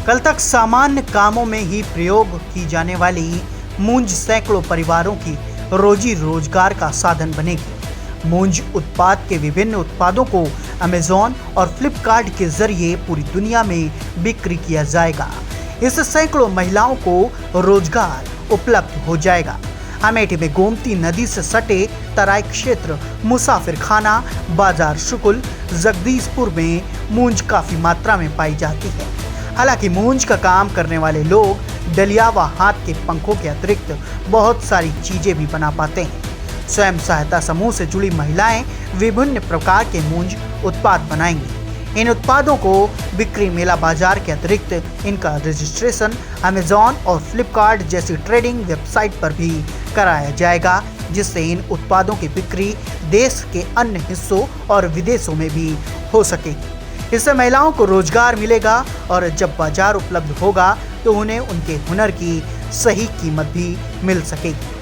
कल तक सामान्य कामों में ही प्रयोग की जाने वाली मूंज सैकड़ों परिवारों की रोजी रोजगार का साधन बनेगी। मूंज उत्पाद के विभिन्न उत्पादों को अमेज़न और फ्लिपकार्ट के जरिए पूरी दुनिया में बिक्री किया जाएगा। इससे सैकड़ों महिलाओं को रोजगार उपलब्ध हो जाएगा। अमेठी में गोमती नदी से सटे तराई क्षेत्र, मुसाफिर खाना, बाजार शुकुल, जगदीशपुर में मूंज काफी मात्रा में पाई जाती है। हालांकि मूंज का काम करने वाले लोग डलिया व हाथ के पंखों के अतिरिक्त बहुत सारी चीजें भी बना पाते हैं। स्वयं सहायता समूह से जुड़ी महिलाएं विभिन्न प्रकार के मूंज उत्पाद बनाएंगी। इन उत्पादों को बिक्री मेला बाजार के अतिरिक्त इनका रजिस्ट्रेशन अमेज़न और फ्लिपकार्ट जैसी ट्रेडिंग वेबसाइट पर भी कराया जाएगा, जिससे इन उत्पादों की बिक्री देश के अन्य हिस्सों और विदेशों में भी हो सकेगी। इससे महिलाओं को रोजगार मिलेगा और जब बाजार उपलब्ध होगा तो उन्हें उनके हुनर की सही कीमत भी मिल सकेगी।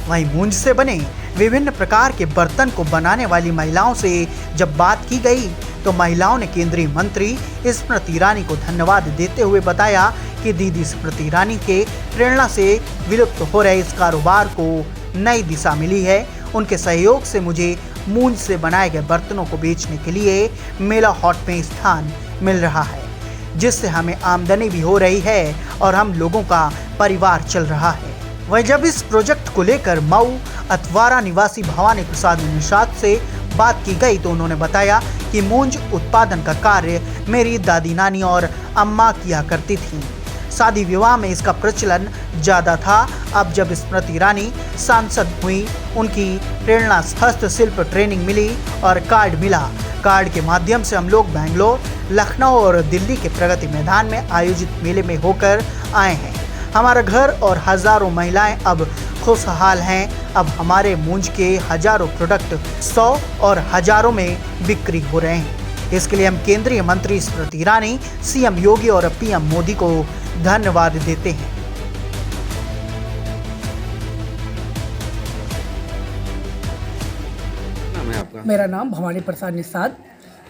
वहीं मूंज से बने विभिन्न प्रकार के बर्तन को बनाने वाली महिलाओं से जब बात की गई तो महिलाओं ने केंद्रीय मंत्री स्मृति ईरानी को धन्यवाद देते हुए बताया कि दीदी स्मृति ईरानी के प्रेरणा से विलुप्त हो रहे इस कारोबार को नई दिशा मिली है। उनके सहयोग से मुझे मूंज से बनाए गए बर्तनों को बेचने के लिए मेला हॉट में स्थान मिल रहा है, जिससे हमें आमदनी भी हो रही है और हम लोगों का परिवार चल रहा है। वहीं जब इस प्रोजेक्ट को लेकर मऊ अतवारा निवासी भवानी प्रसाद निषाद से बात की गई तो उन्होंने बताया कि मूंज उत्पादन का कार्य मेरी दादी नानी और अम्मा किया करती थी। शादी विवाह में इसका प्रचलन ज़्यादा था। अब जब स्मृति ईरानी सांसद हुई, उनकी प्रेरणा हस्तशिल्प ट्रेनिंग मिली और कार्ड मिला। कार्ड के माध्यम से हम लोग बेंगलोर, लखनऊ और दिल्ली के प्रगति मैदान में आयोजित मेले में होकर आए हैं। हमारा घर और हजारों महिलाएं अब खुशहाल हैं। अब हमारे मूंज के हजारों प्रोडक्ट 100 और हजारों में बिक्री हो रहे हैं। इसके लिए हम केंद्रीय मंत्री स्मृति ईरानी, सीएम योगी और पीएम मोदी को धन्यवाद देते हैं। मेरा नाम भवानी प्रसाद निषाद,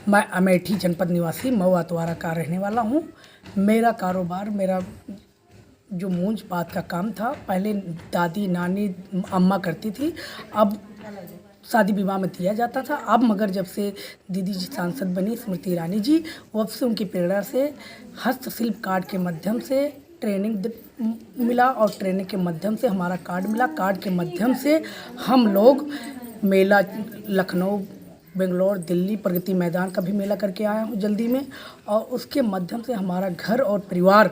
मैं अमेठी जनपद निवासी मऊ अतवारा का रहने वाला हूँ। मेरा कारोबार, मेरा जो मूंज पात का काम था, पहले दादी नानी अम्मा करती थी, अब शादी विवाह में दिया जाता था। अब मगर जब से दीदी जी सांसद बनी स्मृति ईरानी जी, वब से उनकी प्रेरणा से हस्तशिल्प कार्ड के माध्यम से ट्रेनिंग मिला और ट्रेनिंग के माध्यम से हमारा कार्ड मिला। कार्ड के माध्यम से हम लोग मेला लखनऊ, बेंगलोर, दिल्ली, प्रगति मैदान का भी मेला करके आया हूँ जल्दी में, और उसके माध्यम से हमारा घर और परिवार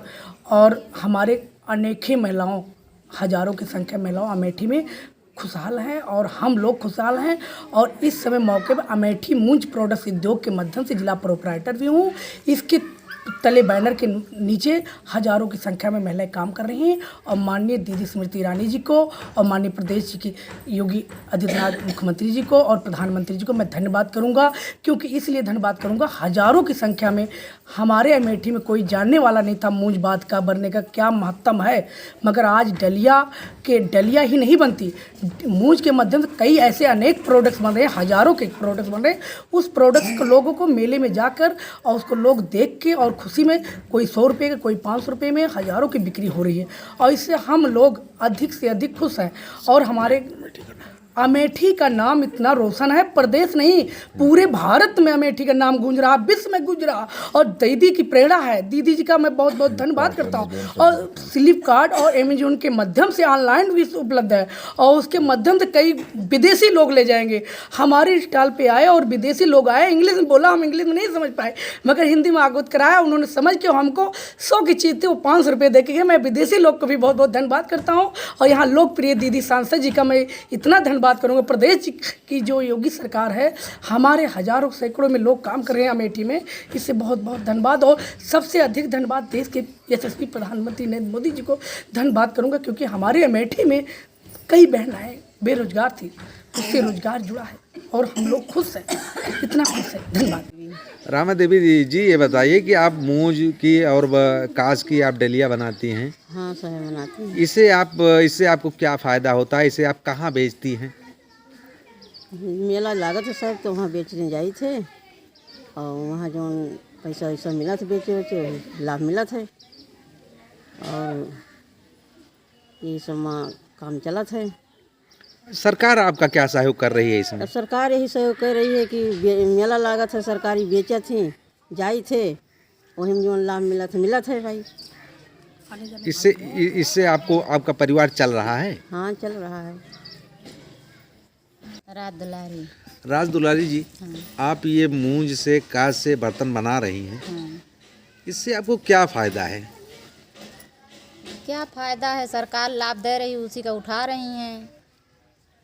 और हमारे अनेकों महिलाओं, हजारों की संख्या महिलाओं अमेठी में खुशहाल हैं और हम लोग खुशहाल हैं। और इस समय मौके पर अमेठी मूंज प्रोडक्ट्स उद्योग के माध्यम से जिला प्रोप्राइटर भी हूँ। इसके तले बैनर के नीचे हजारों की संख्या में महिलाएं काम कर रही हैं और माननीय दीदी स्मृति ईरानी जी को और माननीय प्रदेश जी की योगी आदित्यनाथ मुख्यमंत्री जी को और प्रधानमंत्री जी को मैं धन्यवाद करूंगा। क्योंकि इसलिए धन्यवाद करूंगा, हजारों की संख्या में हमारे अमेठी में कोई जानने वाला नहीं था मूंज बात का बनने का क्या महत्व है। मगर आज डलिया ही नहीं बनती, मूंज के माध्यम से कई ऐसे अनेक प्रोडक्ट्स बन रहे हैं, हजारों के प्रोडक्ट्स बन रहे हैं। उस प्रोडक्ट्स को लोगों को मेले में जाकर और उसको लोग देख के और खुशी में, कोई 100 रुपये का, कोई 500 रुपये में हजारों की बिक्री हो रही है और इससे हम लोग अधिक से अधिक खुश हैं। और हमारे अमेठी का नाम इतना रोशन है, प्रदेश नहीं पूरे भारत में अमेठी का नाम गूंज रहा, विश्व में गूंज रहा। और दीदी की प्रेरणा है, दीदी जी का मैं बहुत बहुत धन्यवाद करता हूँ। और फ्लिपकार्ट और अमेज़न के माध्यम से ऑनलाइन भी उपलब्ध है और उसके माध्यम से कई विदेशी लोग ले जाएंगे। हमारे स्टॉल पे आए और विदेशी लोग आए, इंग्लिश में बोला, हम इंग्लिश में नहीं समझ पाए, मगर हिंदी में आगोत कराया, उन्होंने समझ के हमको 100 की चीज़ थी वो 500 रुपये दे के गए। मैं विदेशी लोग को भी बहुत बहुत धन्यवाद करता हूँ। और यहाँ लोकप्रिय दीदी सांसद जी का मैं इतना धन्यवाद करूंगा। प्रदेश की जो योगी सरकार है, हमारे हजारों सैकड़ों में लोग काम कर रहे हैं अमेठी में, इससे बहुत बहुत धन्यवाद। और सबसे अधिक धन्यवाद देश के यशस्वी प्रधानमंत्री नरेंद्र मोदी जी को धन्यवाद करूंगा, क्योंकि हमारे अमेठी में कई बहनाएं बेरोजगार थी, उससे रोजगार जुड़ा है और हम लोग खुश हैं, इतना खुश है। धन्यवाद। रामा देवी जी, ये बताइए कि आप मूंज की और कांच की आप डलिया बनाती हैं। हाँ सर, बनाती हैं। इससे आपको क्या फ़ायदा होता है? इसे आप कहाँ बेचती हैं? मेला लागत है सर, तो वहाँ बेचने जाई थे और वहाँ जो पैसा वैसा मिला था, बेचे वेचे वही लाभ मिला था। और ये सब में काम चला था। सरकार आपका क्या सहयोग कर रही है इसमें? अब सरकार यही सहयोग कर रही है कि मेला लगा था, सरकारी बेचा थे, जाई थे, वही में जो लाभ मिला था भाई। इससे आपको आपका परिवार चल रहा है? हाँ, चल रहा है। राज दुलारी जी, आप ये मूंज से कांच से बर्तन बना रही हैं, इससे आपको क्या फायदा है? क्या फ़ायदा है, सरकार लाभ दे रही है, उसी का उठा रही हैं।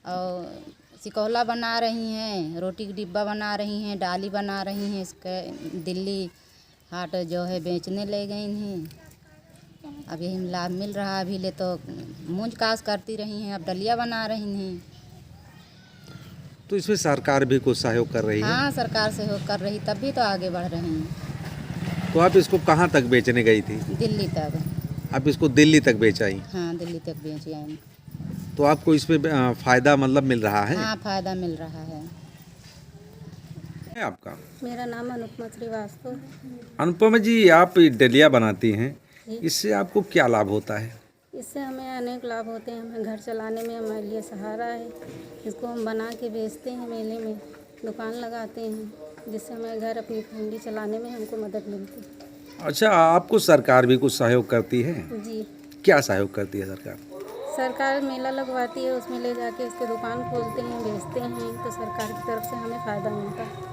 और सिकौला बना रही हैं, रोटी की डिब्बा बना रही हैं, डाली बना रही हैं, इसके दिल्ली हाट जो है बेचने ले गई हैं। अब यही लाभ मिल रहा है। अभी ले तो मूंज कास करती रही हैं, अब डलिया बना रही हैं। तो इसमें सरकार भी कुछ सहयोग कर रही है? हाँ, सरकार सहयोग कर रही, तब भी तो आगे बढ़ रही हैं। तो आप इसको कहाँ तक बेचने गई थी? दिल्ली तक। आप इसको दिल्ली तक बेचाई? हाँ, दिल्ली तक बेच आई। तो आपको इसमें फायदा मतलब मिल रहा है? हाँ, फ़ायदा मिल रहा है। आपका? मेरा नाम अनुपमा श्रीवास्तव है। अनुपमा जी, आप डलिया बनाती हैं, इससे आपको क्या लाभ होता है? इससे हमें अनेक लाभ होते हैं। हमें घर चलाने में हमारे लिए सहारा है। इसको हम बना के बेचते हैं, मेले में दुकान लगाते हैं, जिससे हमें घर अपनी फैमिली चलाने में हमको मदद मिलती है। अच्छा, आपको सरकार भी कुछ सहयोग करती है? जी, क्या सहयोग करती है सरकार? सरकार मेला लगवाती है, उसमें ले जाके उसके दुकान खोलते हैं, बेचते हैं, तो सरकार की तरफ से हमें फ़ायदा मिलता है।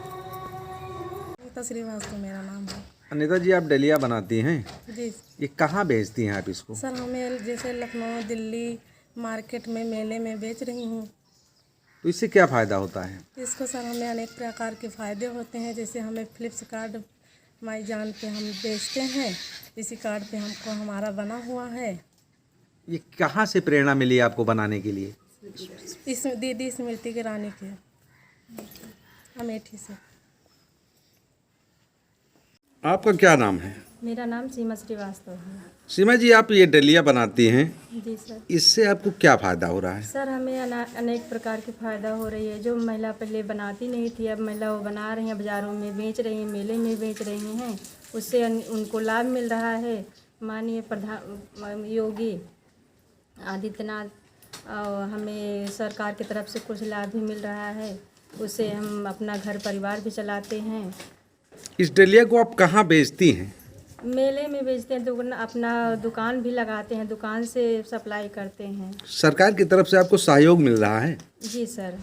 अनीता श्रीवास्तव मेरा नाम है। अनीता जी, आप डलिया बनाती हैं, जी ये कहाँ बेचती हैं आप इसको? सर, हमें जैसे लखनऊ, दिल्ली मार्केट में मेले में बेच रही हूँ। तो इससे क्या फ़ायदा होता है? इसको सर हमें अनेक प्रकार के फ़ायदे होते हैं। जैसे हमें फ्लिपकार्ट अमेज़न पे हम बेचते हैं, इसी कार्ड पे हमको हमारा बना हुआ है। ये कहाँ से प्रेरणा मिली आपको बनाने के लिए? इस दीदी स्मृति के रानी के अमेठी से। आपका क्या नाम है? मेरा नाम सीमा श्रीवास्तव है। सीमा जी, आप ये डलिया बनाती हैं, जी सर। इससे आपको क्या फ़ायदा हो रहा है? सर, हमें अनेक प्रकार की फ़ायदा हो रही है। जो महिला पहले बनाती नहीं थी, अब महिला वो बना रही हैं, बाज़ारों में बेच रही हैं, मेले में बेच रही हैं, उससे उनको लाभ मिल रहा है। माननीय प्रधान योगी आदित्यनाथ और हमें सरकार की तरफ से कुछ लाभ भी मिल रहा है। उससे हम अपना घर परिवार भी चलाते हैं। इस डलिया को आप कहाँ बेचती हैं? मेले में बेचते हैं, अपना दुकान भी लगाते हैं, दुकान से सप्लाई करते हैं। सरकार की तरफ से आपको सहयोग मिल रहा है? जी सर।